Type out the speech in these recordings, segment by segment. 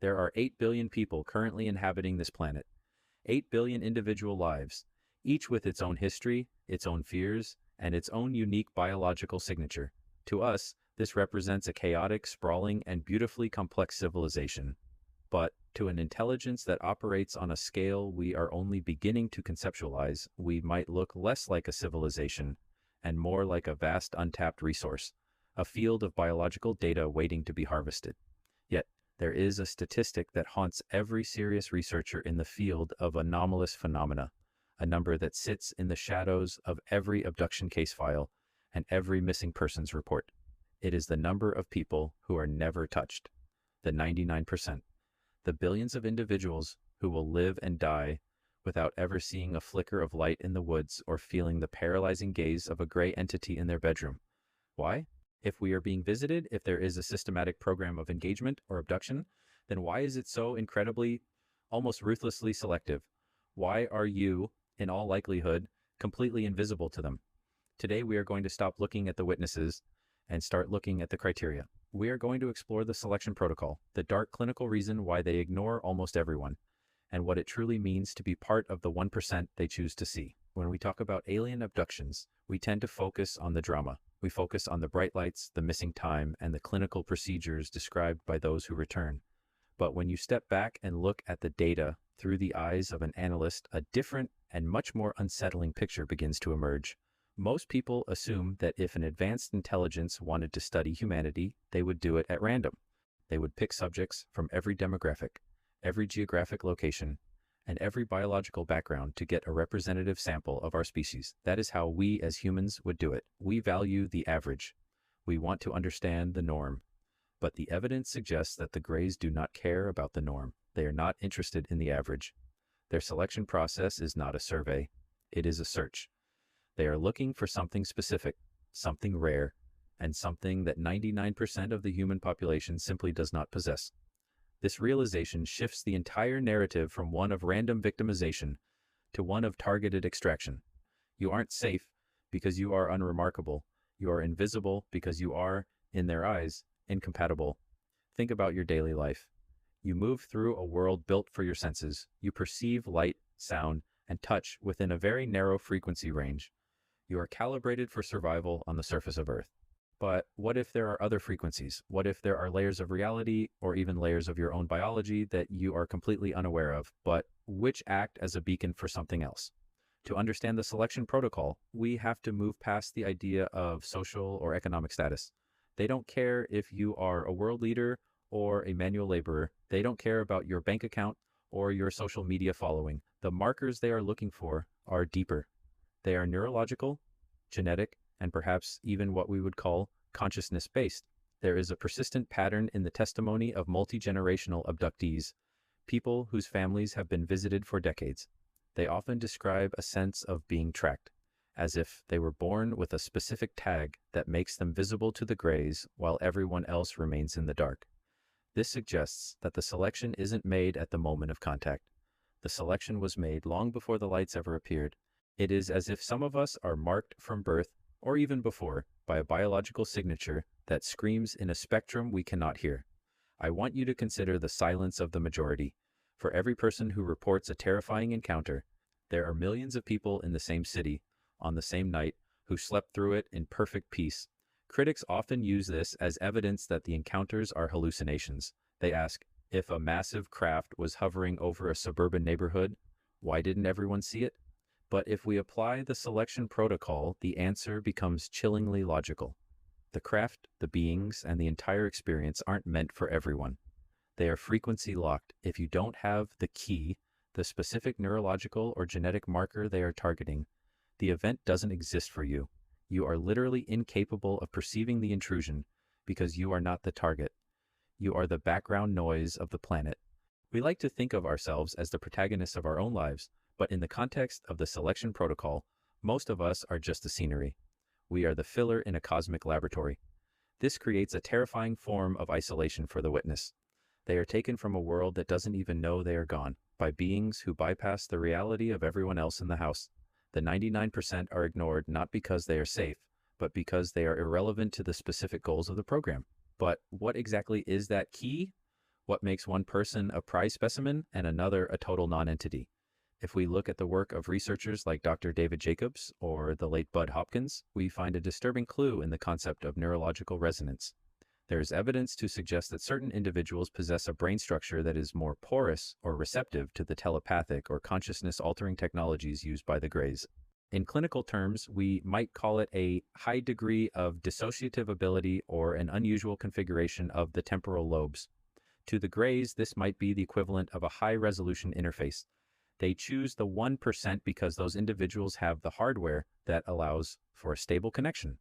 There are 8 billion people currently inhabiting this planet. 8 billion individual lives, each with its own history, its own fears, and its own unique biological signature. To us, this represents a chaotic, sprawling, and beautifully complex civilization. But to an intelligence that operates on a scale we are only beginning to conceptualize, we might look less like a civilization and more like a vast untapped resource, a field of biological data waiting to be harvested. Yet, there is a statistic that haunts every serious researcher in the field of anomalous phenomena, a number that sits in the shadows of every abduction case file and every missing persons report. It is the number of people who are never touched, the 99%. The billions of individuals who will live and die without ever seeing a flicker of light in the woods or feeling the paralyzing gaze of a gray entity in their bedroom. Why? If we are being visited, if there is a systematic program of engagement or abduction, then why is it so incredibly, almost ruthlessly selective? Why are you, in all likelihood, completely invisible to them? Today we are going to stop looking at the witnesses and start looking at the criteria. We are going to explore the selection protocol, the dark clinical reason why they ignore almost everyone, and what it truly means to be part of the 1% they choose to see. When we talk about alien abductions, we tend to focus on the drama. We focus on the bright lights, the missing time, and the clinical procedures described by those who return. But when you step back and look at the data through the eyes of an analyst, a different and much more unsettling picture begins to emerge. Most people assume that if an advanced intelligence wanted to study humanity, they would do it at random. They would pick subjects from every demographic, every geographic location, and every biological background to get a representative sample of our species. That is how we as humans would do it. We value the average. We want to understand the norm. But the evidence suggests that the Greys do not care about the norm. They are not interested in the average. Their selection process is not a survey. It is a search. They are looking for something specific, something rare, and something that 99% of the human population simply does not possess. This realization shifts the entire narrative from one of random victimization to one of targeted extraction. You aren't safe because you are unremarkable. You are invisible because you are, in their eyes, incompatible. Think about your daily life. You move through a world built for your senses. You perceive light, sound, and touch within a very narrow frequency range. You are calibrated for survival on the surface of Earth. But what if there are other frequencies? What if there are layers of reality or even layers of your own biology that you are completely unaware of, but which act as a beacon for something else? To understand the selection protocol, we have to move past the idea of social or economic status. They don't care if you are a world leader or a manual laborer. They don't care about your bank account or your social media following. The markers they are looking for are deeper. They are neurological, genetic, and perhaps even what we would call consciousness-based. There is a persistent pattern in the testimony of multi-generational abductees, people whose families have been visited for decades. They often describe a sense of being tracked, as if they were born with a specific tag that makes them visible to the Greys while everyone else remains in the dark. This suggests that the selection isn't made at the moment of contact. The selection was made long before the lights ever appeared. It is as if some of us are marked from birth, or even before, by a biological signature that screams in a spectrum we cannot hear. I want you to consider the silence of the majority. For every person who reports a terrifying encounter, there are millions of people in the same city, on the same night, who slept through it in perfect peace. Critics often use this as evidence that the encounters are hallucinations. They ask, if a massive craft was hovering over a suburban neighborhood, why didn't everyone see it? But if we apply the selection protocol, the answer becomes chillingly logical. The craft, the beings, and the entire experience aren't meant for everyone. They are frequency locked. If you don't have the key, the specific neurological or genetic marker they are targeting, the event doesn't exist for you. You are literally incapable of perceiving the intrusion because you are not the target. You are the background noise of the planet. We like to think of ourselves as the protagonists of our own lives, but in the context of the selection protocol, most of us are just the scenery. We are the filler in a cosmic laboratory. This creates a terrifying form of isolation for the witness. They are taken from a world that doesn't even know they are gone, by beings who bypass the reality of everyone else in the house. The 99% are ignored not because they are safe, but because they are irrelevant to the specific goals of the program. But what exactly is that key? What makes one person a prize specimen and another a total nonentity? If we look at the work of researchers like Dr. David Jacobs or the late Bud Hopkins, we find a disturbing clue in the concept of neurological resonance. There is evidence to suggest that certain individuals possess a brain structure that is more porous or receptive to the telepathic or consciousness-altering technologies used by the Greys. In clinical terms, we might call it a high degree of dissociative ability or an unusual configuration of the temporal lobes. To the Greys, this might be the equivalent of a high-resolution interface. They choose the 1% because those individuals have the hardware that allows for a stable connection.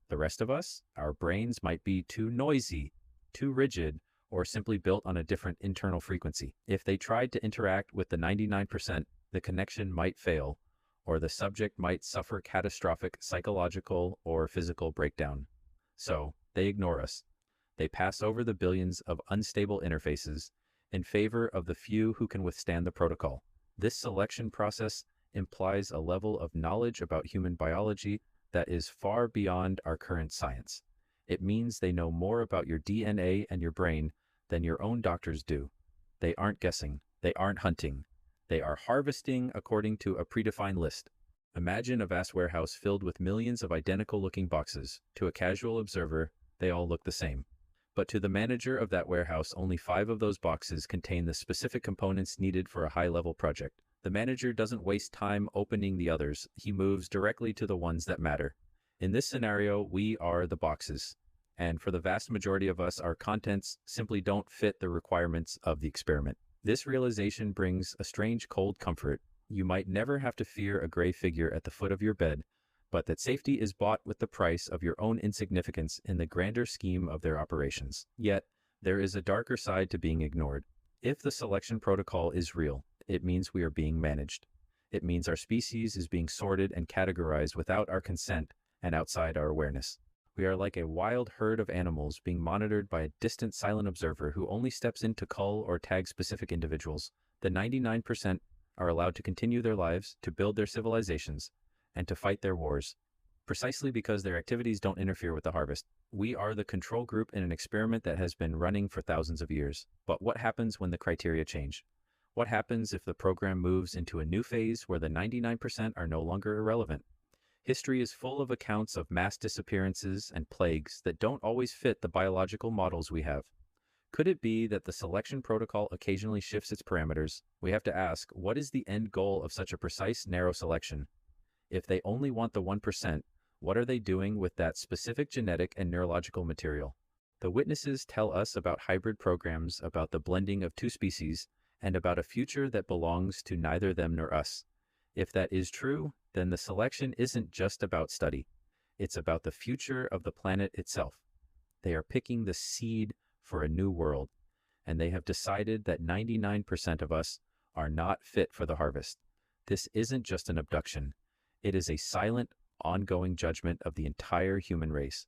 The rest of us, our brains might be too noisy, too rigid, or simply built on a different internal frequency. If they tried to interact with the 99%, the connection might fail, or the subject might suffer catastrophic psychological or physical breakdown. So, they ignore us. They pass over the billions of unstable interfaces in favor of the few who can withstand the protocol. This selection process implies a level of knowledge about human biology that is far beyond our current science. It means they know more about your DNA and your brain than your own doctors do. They aren't guessing. They aren't hunting. They are harvesting according to a predefined list. Imagine a vast warehouse filled with millions of identical-looking boxes. To a casual observer, they all look the same. But to the manager of that warehouse, only 5 of those boxes contain the specific components needed for a high-level project. The manager doesn't waste time opening the others. He moves directly to the ones that matter. In this scenario, we are the boxes. And for the vast majority of us, our contents simply don't fit the requirements of the experiment. This realization brings a strange cold comfort. You might never have to fear a gray figure at the foot of your bed, but that safety is bought with the price of your own insignificance in the grander scheme of their operations. Yet, there is a darker side to being ignored. If the selection protocol is real, it means we are being managed. It means our species is being sorted and categorized without our consent and outside our awareness. We are like a wild herd of animals being monitored by a distant silent observer who only steps in to cull or tag specific individuals. The 99% are allowed to continue their lives, to build their civilizations, and to fight their wars, precisely because their activities don't interfere with the harvest. We are the control group in an experiment that has been running for thousands of years. But what happens when the criteria change? What happens if the program moves into a new phase where the 99% are no longer irrelevant? History is full of accounts of mass disappearances and plagues that don't always fit the biological models we have. Could it be that the selection protocol occasionally shifts its parameters? We have to ask, what is the end goal of such a precise, narrow selection? If they only want the 1%, what are they doing with that specific genetic and neurological material? The witnesses tell us about hybrid programs, about the blending of 2 species, and about a future that belongs to neither them nor us. If that is true, then the selection isn't just about study. It's about the future of the planet itself. They are picking the seed for a new world, and they have decided that 99% of us are not fit for the harvest. This isn't just an abduction. It is a silent, ongoing judgment of the entire human race.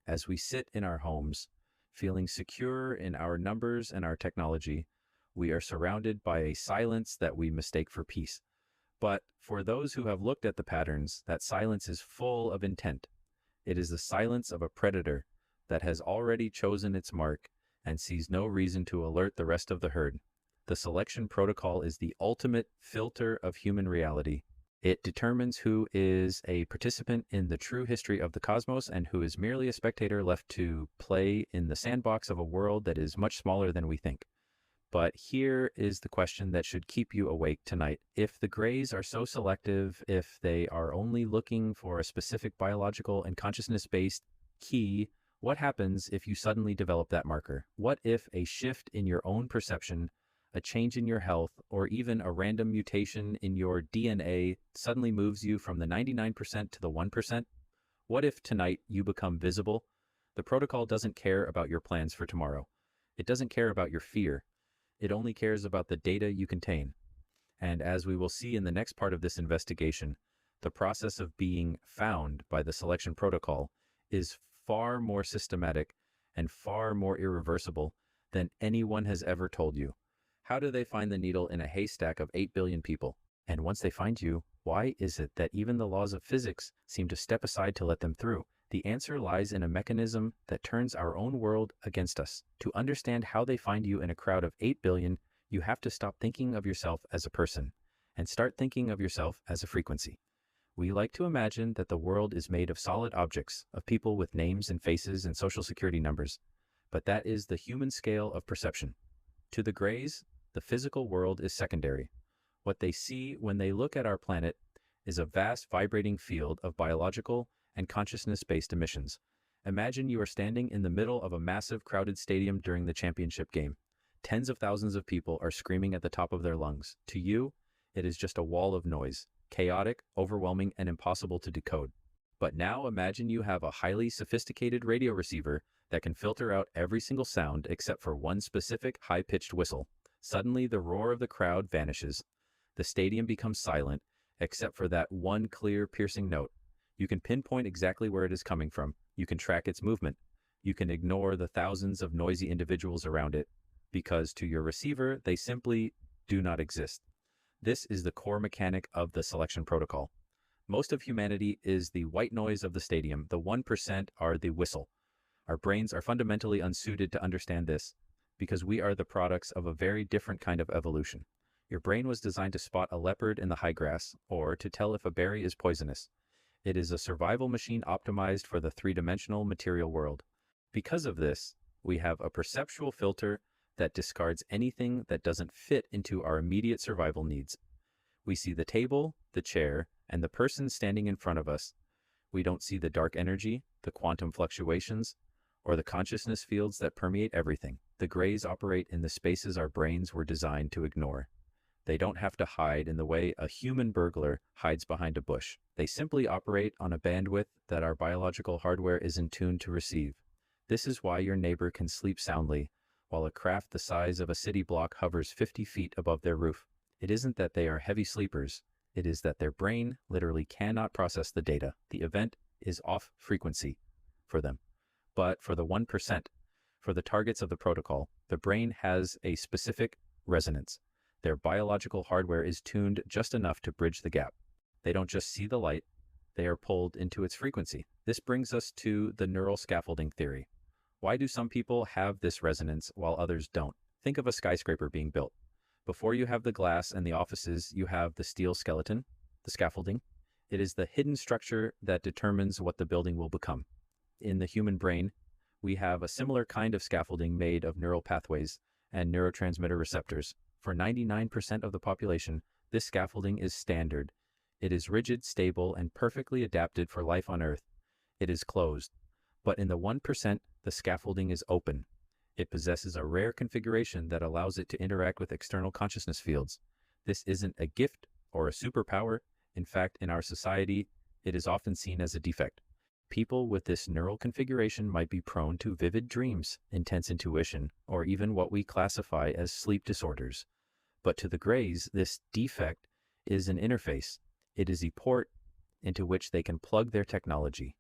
As we sit in our homes, feeling secure in our numbers and our technology, we are surrounded by a silence that we mistake for peace. But for those who have looked at the patterns, that silence is full of intent. It is the silence of a predator that has already chosen its mark and sees no reason to alert the rest of the herd. The selection protocol is the ultimate filter of human reality. It determines who is a participant in the true history of the cosmos and who is merely a spectator left to play in the sandbox of a world that is much smaller than we think. But here is the question that should keep you awake tonight. If the Greys are so selective, if they are only looking for a specific biological and consciousness-based key, what happens if you suddenly develop that marker? What if a shift in your own perception, a change in your health, or even a random mutation in your DNA suddenly moves you from the 99% to the 1%? What if tonight you become visible? The protocol doesn't care about your plans for tomorrow. It doesn't care about your fear. It only cares about the data you contain. And as we will see in the next part of this investigation, the process of being found by the selection protocol is far more systematic and far more irreversible than anyone has ever told you. How do they find the needle in a haystack of 8 billion people? And once they find you, why is it that even the laws of physics seem to step aside to let them through? The answer lies in a mechanism that turns our own world against us. To understand how they find you in a crowd of 8 billion, you have to stop thinking of yourself as a person and start thinking of yourself as a frequency. We like to imagine that the world is made of solid objects, of people with names and faces and social security numbers, but that is the human scale of perception. To the Greys, the physical world is secondary. What they see when they look at our planet is a vast vibrating field of biological and consciousness-based emissions. Imagine you are standing in the middle of a massive crowded stadium during the championship game. Tens of thousands of people are screaming at the top of their lungs. To you, it is just a wall of noise, chaotic, overwhelming, and impossible to decode. But now imagine you have a highly sophisticated radio receiver that can filter out every single sound except for one specific high-pitched whistle. Suddenly, the roar of the crowd vanishes. The stadium becomes silent, except for that one clear, piercing note. You can pinpoint exactly where it is coming from. You can track its movement. You can ignore the thousands of noisy individuals around it, because to your receiver, they simply do not exist. This is the core mechanic of the selection protocol. Most of humanity is the white noise of the stadium. The 1% are the whistle. Our brains are fundamentally unsuited to understand this, because we are the products of a very different kind of evolution. Your brain was designed to spot a leopard in the high grass, or to tell if a berry is poisonous. It is a survival machine optimized for the three-dimensional material world. Because of this, we have a perceptual filter that discards anything that doesn't fit into our immediate survival needs. We see the table, the chair, and the person standing in front of us. We don't see the dark energy, the quantum fluctuations, or the consciousness fields that permeate everything. The Greys operate in the spaces our brains were designed to ignore. They don't have to hide in the way a human burglar hides behind a bush. They simply operate on a bandwidth that our biological hardware isn't tuned to receive. This is why your neighbor can sleep soundly, while a craft the size of a city block hovers 50 feet above their roof. It isn't that they are heavy sleepers. It is that their brain literally cannot process the data. The event is off frequency for them. But for the 1%, for the targets of the protocol, the brain has a specific resonance. Their biological hardware is tuned just enough to bridge the gap. They don't just see the light, they are pulled into its frequency. This brings us to the neural scaffolding theory. Why do some people have this resonance while others don't? Think of a skyscraper being built. Before you have the glass and the offices, you have the steel skeleton, the scaffolding. It is the hidden structure that determines what the building will become. In the human brain, we have a similar kind of scaffolding made of neural pathways and neurotransmitter receptors. For 99% of the population, this scaffolding is standard. It is rigid, stable, and perfectly adapted for life on Earth. It is closed. But in the 1%, the scaffolding is open. It possesses a rare configuration that allows it to interact with external consciousness fields. This isn't a gift or a superpower. In fact, in our society, it is often seen as a defect. People with this neural configuration might be prone to vivid dreams, intense intuition, or even what we classify as sleep disorders. But to the Greys, this defect is an interface. It is a port into which they can plug their technology.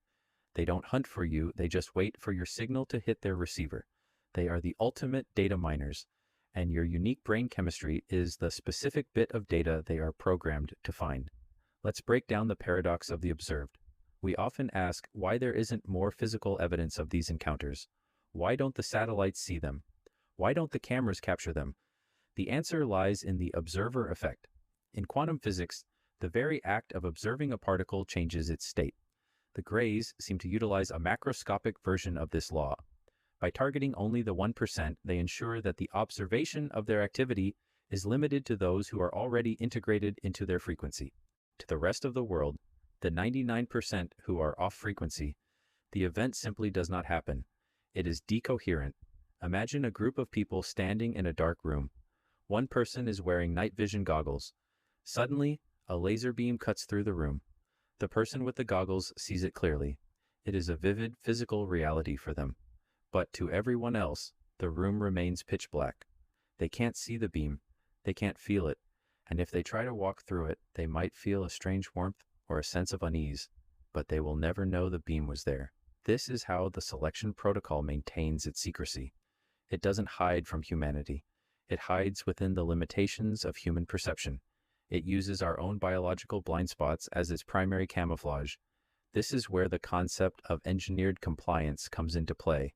They don't hunt for you, they just wait for your signal to hit their receiver. They are the ultimate data miners, and your unique brain chemistry is the specific bit of data they are programmed to find. Let's break down the paradox of the observed. We often ask why there isn't more physical evidence of these encounters. Why don't the satellites see them? Why don't the cameras capture them? The answer lies in the observer effect. In quantum physics, the very act of observing a particle changes its state. The Greys seem to utilize a macroscopic version of this law. By targeting only the 1%, they ensure that the observation of their activity is limited to those who are already integrated into their frequency. To the rest of the world, the 99% who are off frequency, the event simply does not happen. It is decoherent. Imagine a group of people standing in a dark room. One person is wearing night vision goggles. Suddenly, a laser beam cuts through the room. The person with the goggles sees it clearly. It is a vivid physical reality for them. But to everyone else, the room remains pitch black. They can't see the beam. They can't feel it. And if they try to walk through it, they might feel a strange warmth or a sense of unease, but they will never know the beam was there. This is how the selection protocol maintains its secrecy. It doesn't hide from humanity. It hides within the limitations of human perception. It uses our own biological blind spots as its primary camouflage. This is where the concept of engineered compliance comes into play.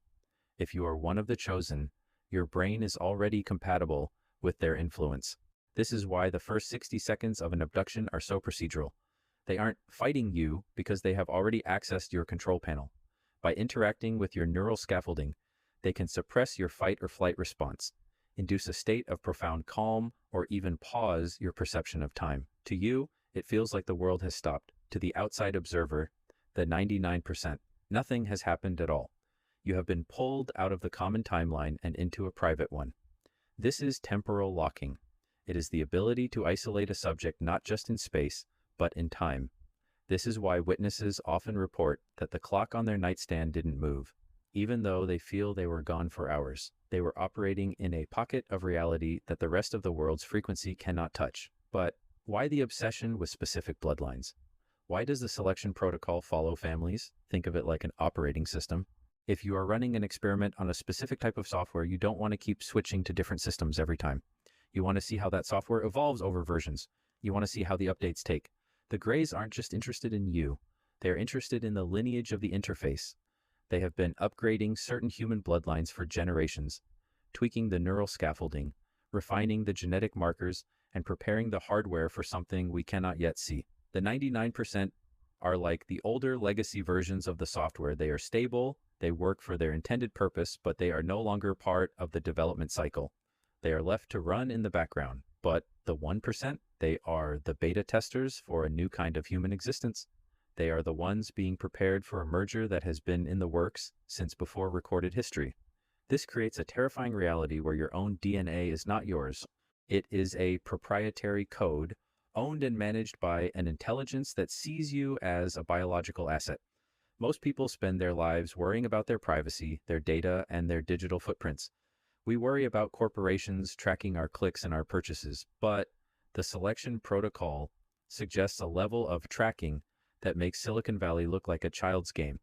If you are one of the chosen, your brain is already compatible with their influence. This is why the first 60 seconds of an abduction are so procedural. They aren't fighting you because they have already accessed your control panel. By interacting with your neural scaffolding, they can suppress your fight or flight response, induce a state of profound calm, or even pause your perception of time. To you, it feels like the world has stopped. To the outside observer, the 99%, nothing has happened at all. You have been pulled out of the common timeline and into a private one. This is temporal locking. It is the ability to isolate a subject not just in space, but in time. This is why witnesses often report that the clock on their nightstand didn't move. Even though they feel they were gone for hours, they were operating in a pocket of reality that the rest of the world's frequency cannot touch. But why the obsession with specific bloodlines? Why does the selection protocol follow families? Think of it like an operating system. If you are running an experiment on a specific type of software, you don't want to keep switching to different systems every time. You want to see how that software evolves over versions. You want to see how the updates take. The Greys aren't just interested in you. They are interested in the lineage of the interface. They have been upgrading certain human bloodlines for generations, tweaking the neural scaffolding, refining the genetic markers, and preparing the hardware for something we cannot yet see. The 99% are like the older legacy versions of the software. They are stable, they work for their intended purpose, but they are no longer part of the development cycle. They are left to run in the background. But the 1%, they are the beta testers for a new kind of human existence. They are the ones being prepared for a merger that has been in the works since before recorded history. This creates a terrifying reality where your own DNA is not yours. It is a proprietary code owned and managed by an intelligence that sees you as a biological asset. Most people spend their lives worrying about their privacy, their data, and their digital footprints. We worry about corporations tracking our clicks and our purchases, but the selection protocol suggests a level of tracking that makes Silicon Valley look like a child's game.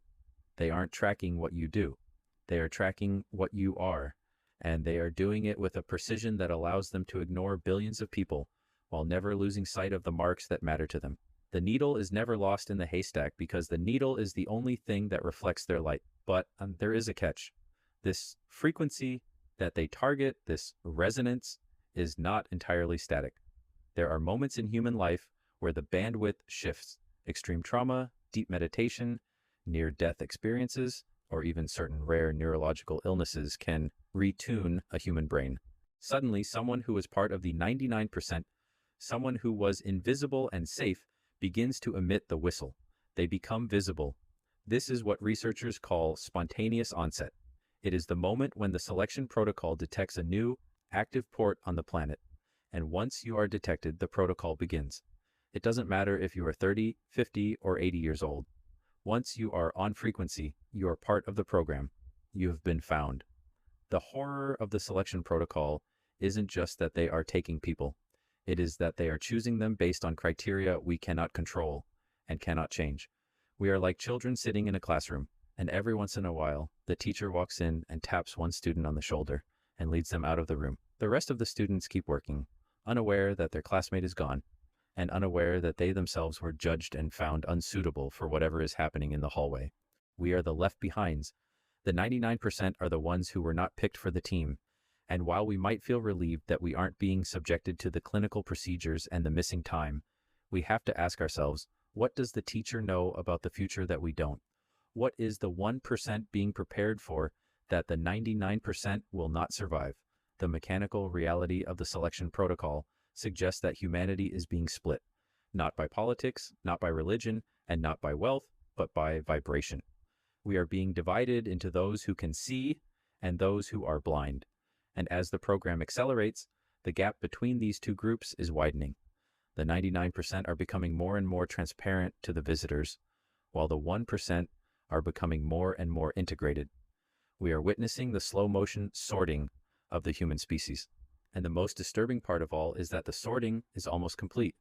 They aren't tracking what you do. They are tracking what you are, and they are doing it with a precision that allows them to ignore billions of people while never losing sight of the marks that matter to them. The needle is never lost in the haystack because the needle is the only thing that reflects their light. But there is a catch. This frequency that they target, this resonance, is not entirely static. There are moments in human life where the bandwidth shifts. Extreme trauma, deep meditation, near-death experiences, or even certain rare neurological illnesses can retune a human brain. Suddenly, someone who is part of the 99%, someone who was invisible and safe, begins to emit the whistle. They become visible. This is what researchers call spontaneous onset. It is the moment when the selection protocol detects a new, active port on the planet. And once you are detected, the protocol begins. It doesn't matter if you are 30, 50, or 80 years old. Once you are on frequency, you are part of the program. You have been found. The horror of the selection protocol isn't just that they are taking people. It is that they are choosing them based on criteria we cannot control and cannot change. We are like children sitting in a classroom, and every once in a while, the teacher walks in and taps one student on the shoulder and leads them out of the room. The rest of the students keep working, unaware that their classmate is gone, and unaware that they themselves were judged and found unsuitable for whatever is happening in the hallway. We are the left behinds. The 99% are the ones who were not picked for the team. And while we might feel relieved that we aren't being subjected to the clinical procedures and the missing time, we have to ask ourselves, what does the teacher know about the future that we don't? What is the 1% being prepared for that the 99% will not survive? The mechanical reality of the selection protocol suggests that humanity is being split, not by politics, not by religion, and not by wealth, but by vibration. We are being divided into those who can see and those who are blind. And as the program accelerates, the gap between these two groups is widening. The 99% are becoming more and more transparent to the visitors, while the 1% are becoming more and more integrated. We are witnessing the slow motion sorting of the human species. And the most disturbing part of all is that the sorting is almost complete.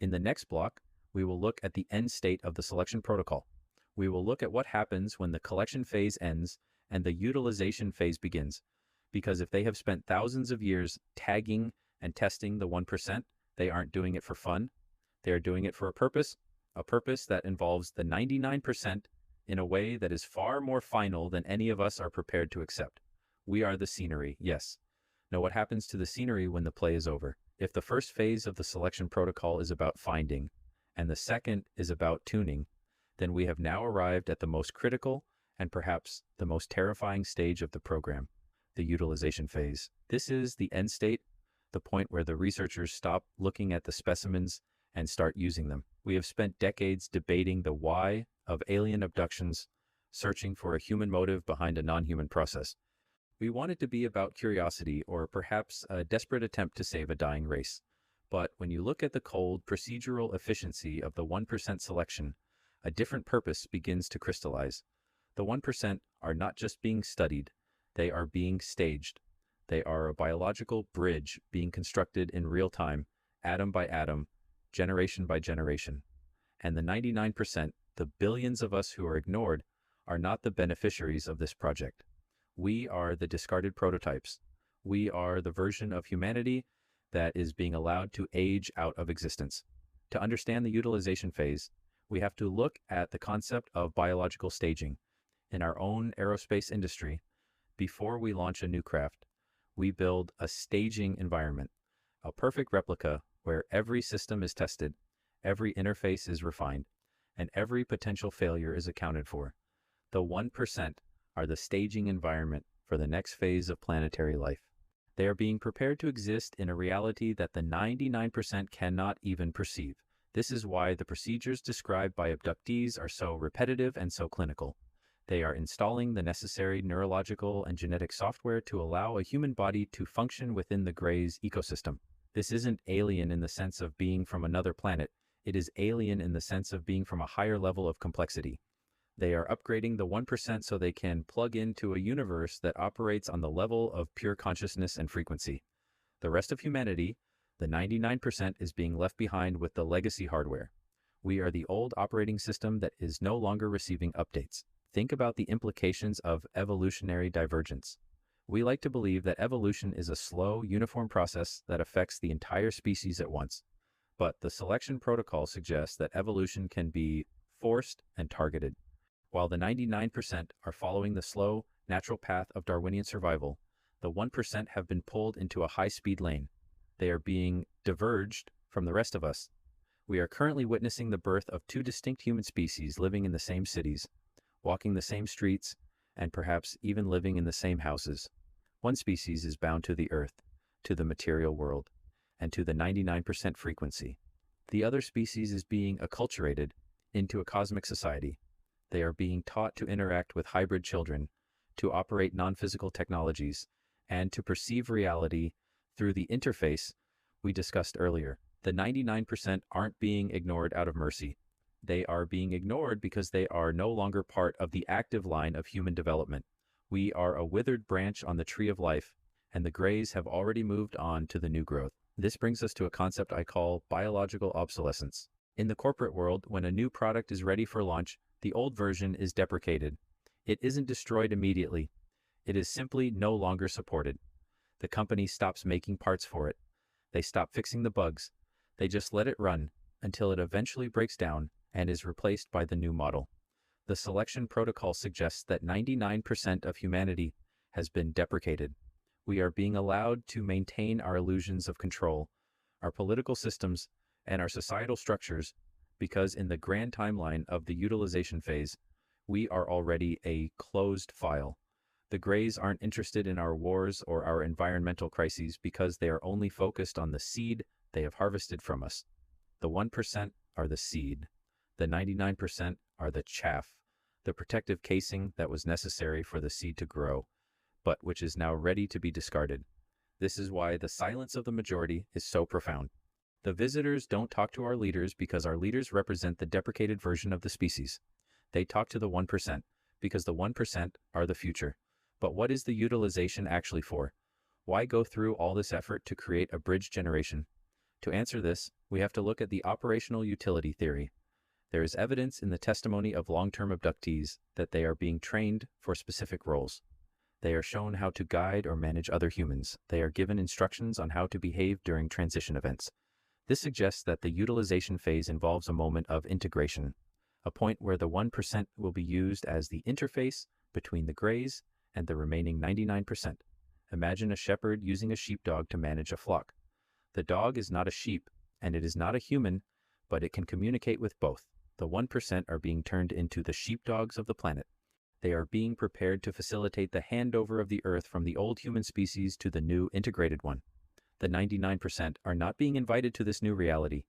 In the next block, we will look at the end state of the selection protocol. We will look at what happens when the collection phase ends and the utilization phase begins. Because if they have spent thousands of years tagging and testing the 1%, they aren't doing it for fun. They are doing it for a purpose, a purpose that involves the 99% in a way that is far more final than any of us are prepared to accept. We are the scenery, yes. Now, what happens to the scenery when the play is over? If the first phase of the selection protocol is about finding, and the second is about tuning, then we have now arrived at the most critical and perhaps the most terrifying stage of the program, the utilization phase. This is the end state, the point where the researchers stop looking at the specimens and start using them. We have spent decades debating the why of alien abductions, searching for a human motive behind a non-human process. We want it to be about curiosity or perhaps a desperate attempt to save a dying race. But when you look at the cold, procedural efficiency of the 1% selection, a different purpose begins to crystallize. The 1% are not just being studied, they are being staged. They are a biological bridge being constructed in real time, atom by atom, generation by generation. And the 99%, the billions of us who are ignored, are not the beneficiaries of this project. We are the discarded prototypes. We are the version of humanity that is being allowed to age out of existence. To understand the utilization phase, we have to look at the concept of biological staging. In our own aerospace industry, before we launch a new craft, we build a staging environment, a perfect replica where every system is tested, every interface is refined, and every potential failure is accounted for. The 1% are the staging environment for the next phase of planetary life. They are being prepared to exist in a reality that the 99% cannot even perceive. This is why the procedures described by abductees are so repetitive and so clinical. They are installing the necessary neurological and genetic software to allow a human body to function within the Gray's ecosystem. This isn't alien in the sense of being from another planet. It is alien in the sense of being from a higher level of complexity. They are upgrading the 1% so they can plug into a universe that operates on the level of pure consciousness and frequency. The rest of humanity, the 99%, is being left behind with the legacy hardware. We are the old operating system that is no longer receiving updates. Think about the implications of evolutionary divergence. We like to believe that evolution is a slow, uniform process that affects the entire species at once. But the selection protocol suggests that evolution can be forced and targeted. While the 99% are following the slow, natural path of Darwinian survival, the 1% have been pulled into a high-speed lane. They are being diverged from the rest of us. We are currently witnessing the birth of two distinct human species living in the same cities, walking the same streets, and perhaps even living in the same houses. One species is bound to the earth, to the material world, and to the 99% frequency. The other species is being acculturated into a cosmic society. They are being taught to interact with hybrid children, to operate non-physical technologies, and to perceive reality through the interface we discussed earlier. The 99% aren't being ignored out of mercy. They are being ignored because they are no longer part of the active line of human development. We are a withered branch on the tree of life, and the Greys have already moved on to the new growth. This brings us to a concept I call biological obsolescence. In the corporate world, when a new product is ready for launch, the old version is deprecated. It isn't destroyed immediately. It is simply no longer supported. The company stops making parts for it. They stop fixing the bugs. They just let it run until it eventually breaks down and is replaced by the new model. The selection protocol suggests that 99% of humanity has been deprecated. We are being allowed to maintain our illusions of control, our political systems, and our societal structures because in the grand timeline of the utilization phase, we are already a closed file. The Greys aren't interested in our wars or our environmental crises because they are only focused on the seed they have harvested from us. The 1% are the seed. The 99% are the chaff, the protective casing that was necessary for the seed to grow, but which is now ready to be discarded. This is why the silence of the majority is so profound. The visitors don't talk to our leaders because our leaders represent the deprecated version of the species. They talk to the 1% because the 1% are the future. But what is the utilization actually for? Why go through all this effort to create a bridge generation? To answer this, we have to look at the operational utility theory. There is evidence in the testimony of long-term abductees that they are being trained for specific roles. They are shown how to guide or manage other humans. They are given instructions on how to behave during transition events. This suggests that the utilization phase involves a moment of integration, a point where the 1% will be used as the interface between the grays and the remaining 99%. Imagine a shepherd using a sheepdog to manage a flock. The dog is not a sheep, and it is not a human, but it can communicate with both. The 1% are being turned into the sheepdogs of the planet. They are being prepared to facilitate the handover of the Earth from the old human species to the new integrated one. The 99% are not being invited to this new reality.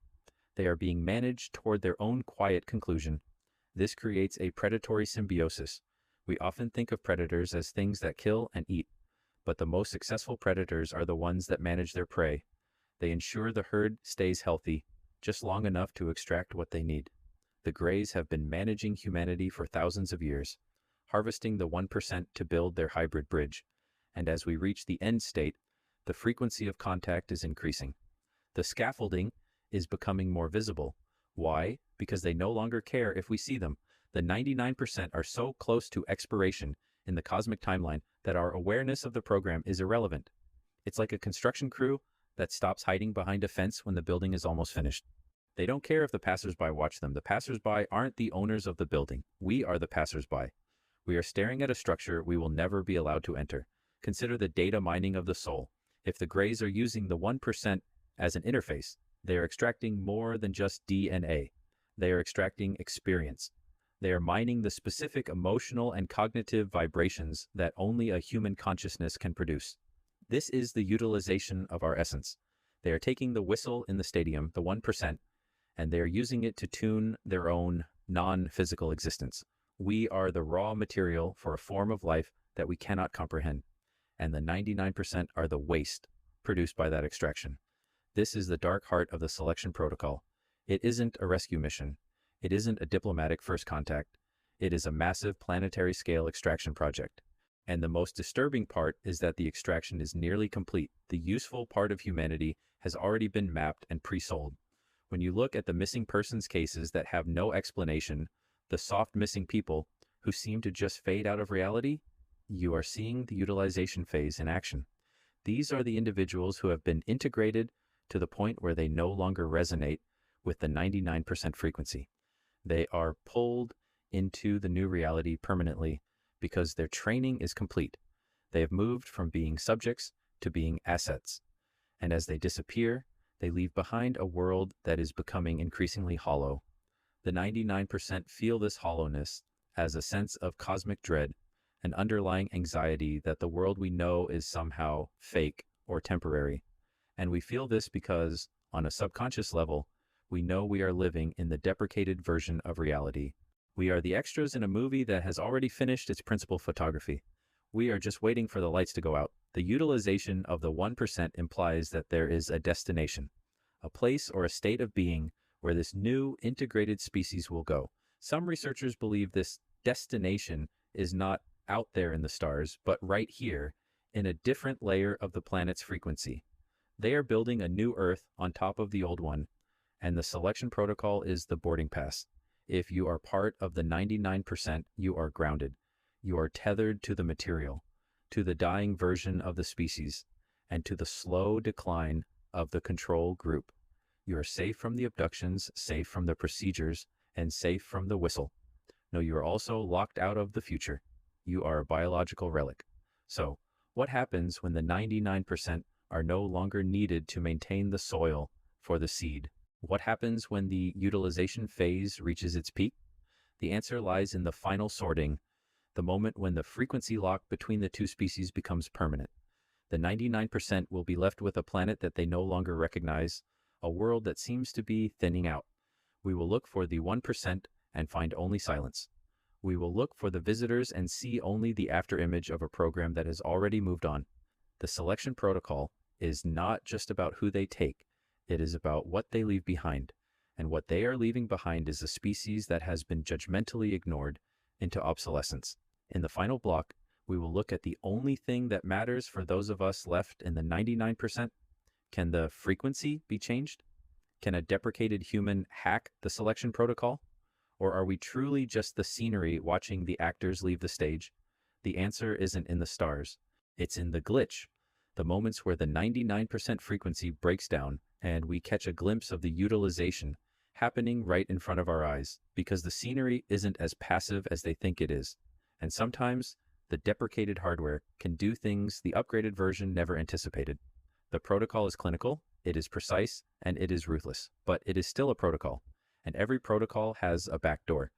They are being managed toward their own quiet conclusion. This creates a predatory symbiosis. We often think of predators as things that kill and eat, but the most successful predators are the ones that manage their prey. They ensure the herd stays healthy, just long enough to extract what they need. The Greys have been managing humanity for thousands of years, harvesting the 1% to build their hybrid bridge. And as we reach the end state, the frequency of contact is increasing. The scaffolding is becoming more visible. Why? Because they no longer care if we see them. The 99% are so close to expiration in the cosmic timeline that our awareness of the program is irrelevant. It's like a construction crew that stops hiding behind a fence when the building is almost finished. They don't care if the passersby watch them. The passersby aren't the owners of the building. We are the passersby. We are staring at a structure we will never be allowed to enter. Consider the data mining of the soul. If the Greys are using the 1% as an interface, they are extracting more than just DNA. They are extracting experience. They are mining the specific emotional and cognitive vibrations that only a human consciousness can produce. This is the utilization of our essence. They are taking the whistle in the stadium, the 1%, and they are using it to tune their own non-physical existence. We are the raw material for a form of life that we cannot comprehend, and the 99% are the waste produced by that extraction. This is the dark heart of the selection protocol. It isn't a rescue mission. It isn't a diplomatic first contact. It is a massive planetary scale extraction project. And the most disturbing part is that the extraction is nearly complete. The useful part of humanity has already been mapped and pre-sold. When you look at the missing persons cases that have no explanation, the soft missing people who seem to just fade out of reality, you are seeing the utilization phase in action. These are the individuals who have been integrated to the point where they no longer resonate with the 99% frequency. They are pulled into the new reality permanently because their training is complete. They have moved from being subjects to being assets. And as they disappear, they leave behind a world that is becoming increasingly hollow. The 99% feel this hollowness as a sense of cosmic dread, an underlying anxiety that the world we know is somehow fake or temporary. And we feel this because, on a subconscious level, we know we are living in the deprecated version of reality. We are the extras in a movie that has already finished its principal photography. We are just waiting for the lights to go out. The utilization of the 1% implies that there is a destination, a place or a state of being where this new integrated species will go. Some researchers believe this destination is not out there in the stars, but right here, in a different layer of the planet's frequency. They are building a new Earth on top of the old one, and the selection protocol is the boarding pass. If you are part of the 99%, you are grounded. You are tethered to the material, to the dying version of the species, and to the slow decline of the control group. You are safe from the abductions, safe from the procedures, and safe from the whistle. No, you are also locked out of the future. You are a biological relic. So, what happens when the 99% are no longer needed to maintain the soil for the seed? What happens when the utilization phase reaches its peak? The answer lies in the final sorting, the moment when the frequency lock between the two species becomes permanent. The 99% will be left with a planet that they no longer recognize, a world that seems to be thinning out. We will look for the 1% and find only silence. We will look for the visitors and see only the afterimage of a program that has already moved on. The selection protocol is not just about who they take. It is about what they leave behind, and what they are leaving behind is a species that has been judgmentally ignored into obsolescence. In the final block, we will look at the only thing that matters for those of us left in the 99%. Can the frequency be changed? Can a deprecated human hack the selection protocol? Or are we truly just the scenery watching the actors leave the stage? The answer isn't in the stars. It's in the glitch. the moments where the 99% frequency breaks down and we catch a glimpse of the utilization happening right in front of our eyes, because the scenery isn't as passive as they think it is. And sometimes the deprecated hardware can do things the upgraded version never anticipated. The protocol is clinical, it is precise, and it is ruthless, but it is still a protocol, and every protocol has a backdoor.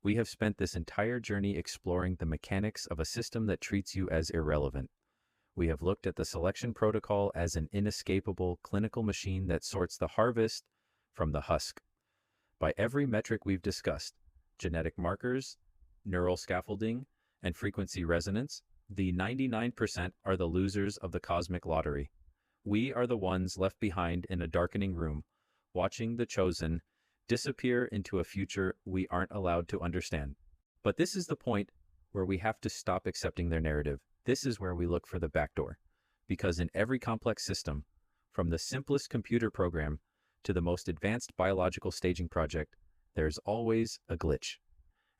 We have spent this entire journey exploring the mechanics of a system that treats you as irrelevant. We have looked at the selection protocol as an inescapable clinical machine that sorts the harvest from the husk. By every metric we've discussed, genetic markers, neural scaffolding, and frequency resonance, the 99% are the losers of the cosmic lottery. We are the ones left behind in a darkening room, watching the chosen disappear into a future we aren't allowed to understand. But this is the point where we have to stop accepting their narrative. This is where we look for the backdoor. Because in every complex system, from the simplest computer program to the most advanced biological staging project, there's always a glitch.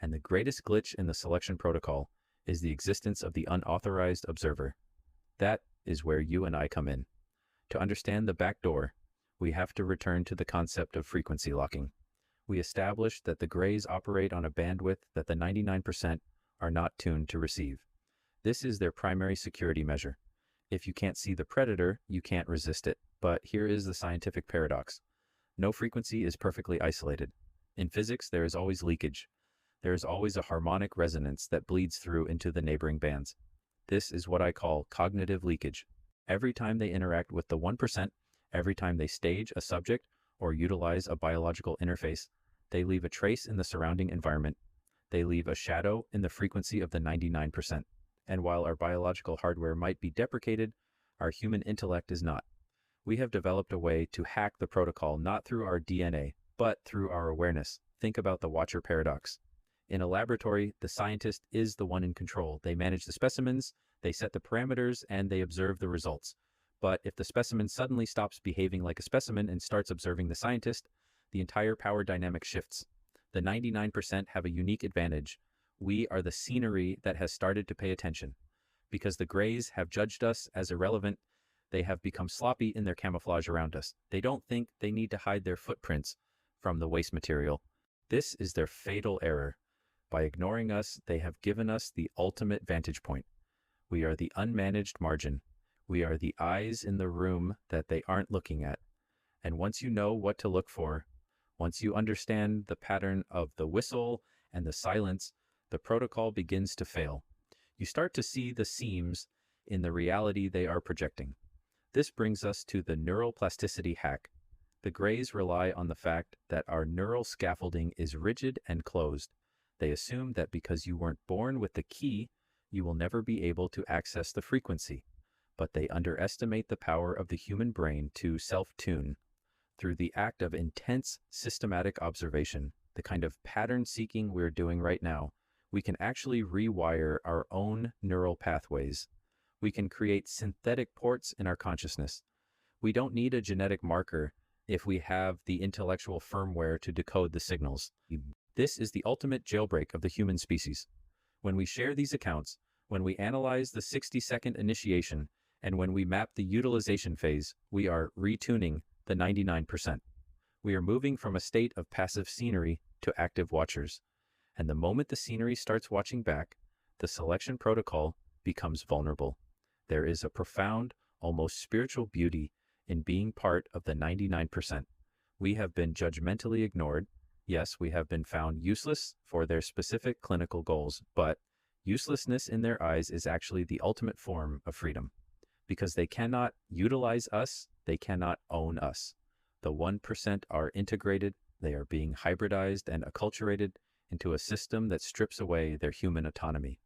And the greatest glitch in the selection protocol is the existence of the unauthorized observer. That is where you and I come in. To understand the backdoor, we have to return to the concept of frequency locking. We established that the grays operate on a bandwidth that the 99% are not tuned to receive. This is their primary security measure. If you can't see the predator, you can't resist it. But here is the scientific paradox. No frequency is perfectly isolated. In physics, there is always leakage. There is always a harmonic resonance that bleeds through into the neighboring bands. This is what I call cognitive leakage. Every time they interact with the 1%, every time they stage a subject or utilize a biological interface, they leave a trace in the surrounding environment. They leave a shadow in the frequency of the 99%. And while our biological hardware might be deprecated, our human intellect is not. We have developed a way to hack the protocol not through our DNA, but through our awareness. Think about the Watcher paradox. In a laboratory, the scientist is the one in control. They manage the specimens, they set the parameters, and they observe the results. But if the specimen suddenly stops behaving like a specimen and starts observing the scientist, the entire power dynamic shifts. The 99% have a unique advantage. We are the scenery that has started to pay attention. Because the grays have judged us as irrelevant, they have become sloppy in their camouflage around us. They don't think they need to hide their footprints from the waste material. This is their fatal error. By ignoring us, they have given us the ultimate vantage point. We are the unmanaged margin. We are the eyes in the room that they aren't looking at. And once you know what to look for, once you understand the pattern of the whistle and the silence, the protocol begins to fail. You start to see the seams in the reality they are projecting. This brings us to the neural plasticity hack. The grays rely on the fact that our neural scaffolding is rigid and closed. They assume that because you weren't born with the key, you will never be able to access the frequency. But they underestimate the power of the human brain to self-tune. Through the act of intense systematic observation, the kind of pattern seeking we're doing right now, we can actually rewire our own neural pathways. We can create synthetic ports in our consciousness. We don't need a genetic marker if we have the intellectual firmware to decode the signals. This is the ultimate jailbreak of the human species. When we share these accounts, when we analyze the 60-second initiation, and when we map the utilization phase, we are retuning the 99%. We are moving from a state of passive scenery to active watchers. And the moment the scenery starts watching back, the selection protocol becomes vulnerable. There is a profound, almost spiritual beauty in being part of the 99%. We have been judgmentally ignored. Yes, we have been found useless for their specific clinical goals, but uselessness in their eyes is actually the ultimate form of freedom. Because they cannot utilize us, they cannot own us. The 1% are integrated, they are being hybridized and acculturated into a system that strips away their human autonomy.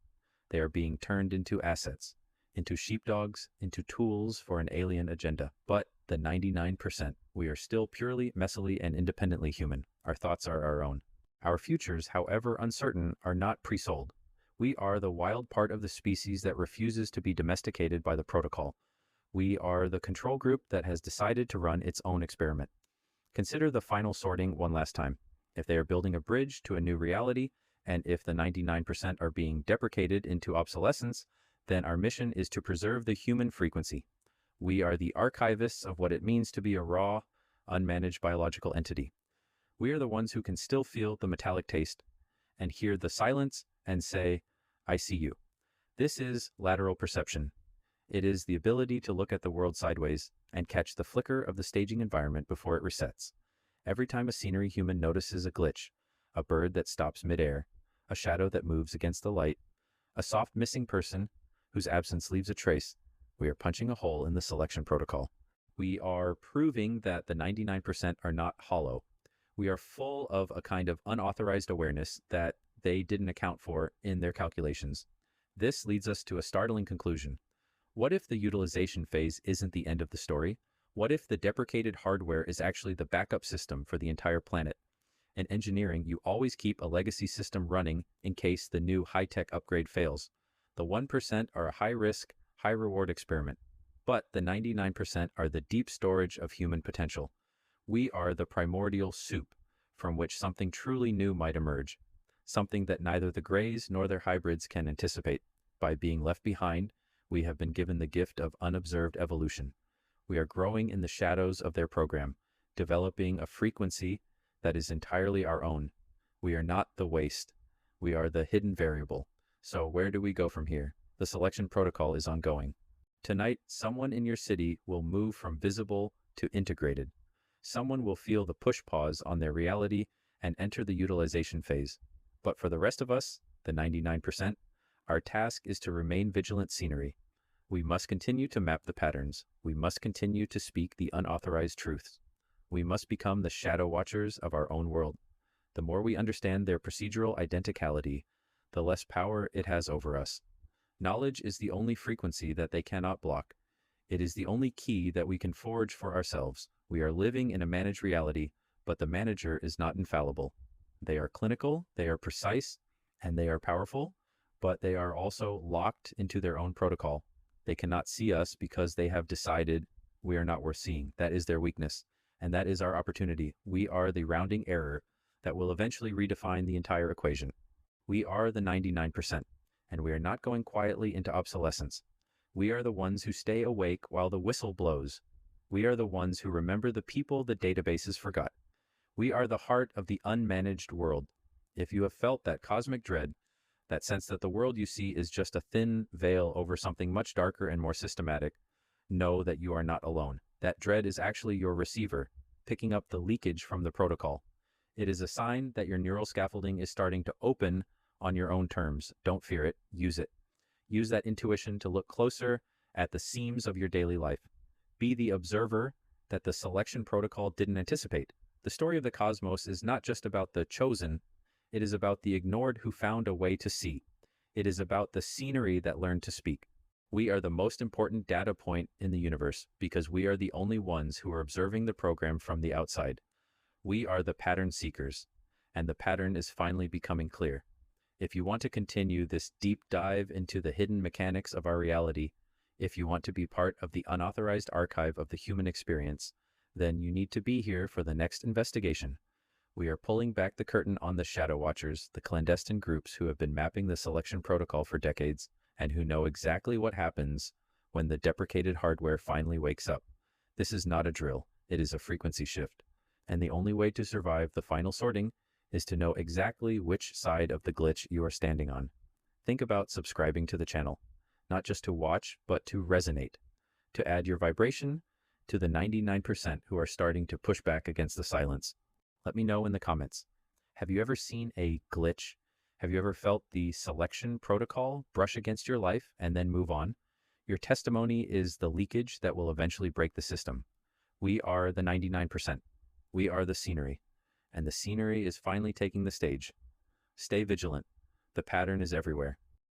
They are being turned into assets, into sheepdogs, into tools for an alien agenda. But the 99%, we are still purely, messily, and independently human. Our thoughts are our own. Our futures, however uncertain, are not pre-sold. We are the wild part of the species that refuses to be domesticated by the protocol. We are the control group that has decided to run its own experiment. Consider the final sorting one last time. If they are building a bridge to a new reality, and if the 99% are being deprecated into obsolescence, then our mission is to preserve the human frequency. We are the archivists of what it means to be a raw, unmanaged biological entity. We are the ones who can still feel the metallic taste and hear the silence and say, I see you. This is lateral perception. It is the ability to look at the world sideways and catch the flicker of the staging environment before it resets. Every time a scenery human notices a glitch, a bird that stops midair, a shadow that moves against the light, a soft missing person whose absence leaves a trace, we are punching a hole in the selection protocol. We are proving that the 99% are not hollow. We are full of a kind of unauthorized awareness that they didn't account for in their calculations. This leads us to a startling conclusion. What if the utilization phase isn't the end of the story? What if the deprecated hardware is actually the backup system for the entire planet? In engineering, you always keep a legacy system running in case the new high-tech upgrade fails. The 1% are a high-risk, high-reward experiment, but the 99% are the deep storage of human potential. We are the primordial soup from which something truly new might emerge, something that neither the Greys nor their hybrids can anticipate. By being left behind, we have been given the gift of unobserved evolution. We are growing in the shadows of their program, developing a frequency that is entirely our own. We are not the waste. We are the hidden variable. So where do we go from here? The selection protocol is ongoing. Tonight, someone in your city will move from visible to integrated. Someone will feel the push pause on their reality and enter the utilization phase. But for the rest of us, the 99%, our task is to remain vigilant scenery. We must continue to map the patterns. We must continue to speak the unauthorized truths. We must become the shadow watchers of our own world. The more we understand their procedural identicality, the less power it has over us. Knowledge is the only frequency that they cannot block. It is the only key that we can forge for ourselves. We are living in a managed reality, but the manager is not infallible. They are clinical, they are precise, and they are powerful, but they are also locked into their own protocol. They cannot see us because they have decided we are not worth seeing. That is their weakness, and that is our opportunity. We are the rounding error that will eventually redefine the entire equation. We are the 99%, and we are not going quietly into obsolescence. We are the ones who stay awake while the whistle blows. We are the ones who remember the people the databases forgot. We are the heart of the unmanaged world. If you have felt that cosmic dread, that sense that the world you see is just a thin veil over something much darker and more systematic, know that you are not alone. That dread is actually your receiver, picking up the leakage from the protocol. It is a sign that your neural scaffolding is starting to open on your own terms. Don't fear it, use it. Use that intuition to look closer at the seams of your daily life. Be the observer that the selection protocol didn't anticipate. The story of the cosmos is not just about the chosen, it is about the ignored who found a way to see. It is about the scenery that learned to speak. We are the most important data point in the universe because we are the only ones who are observing the program from the outside. We are the pattern seekers, and the pattern is finally becoming clear. If you want to continue this deep dive into the hidden mechanics of our reality, if you want to be part of the unauthorized archive of the human experience, then you need to be here for the next investigation. We are pulling back the curtain on the shadow watchers, the clandestine groups who have been mapping the selection protocol for decades and who know exactly what happens when the deprecated hardware finally wakes up. This is not a drill, it is a frequency shift. And the only way to survive the final sorting is to know exactly which side of the glitch you are standing on. Think about subscribing to the channel, not just to watch, but to resonate, to add your vibration to the 99% who are starting to push back against the silence. Let me know in the comments. Have you ever seen a glitch? Have you ever felt the selection protocol brush against your life and then move on? Your testimony is the leakage that will eventually break the system. We are the 99%. We are the scenery. And the scenery is finally taking the stage. Stay vigilant. The pattern is everywhere.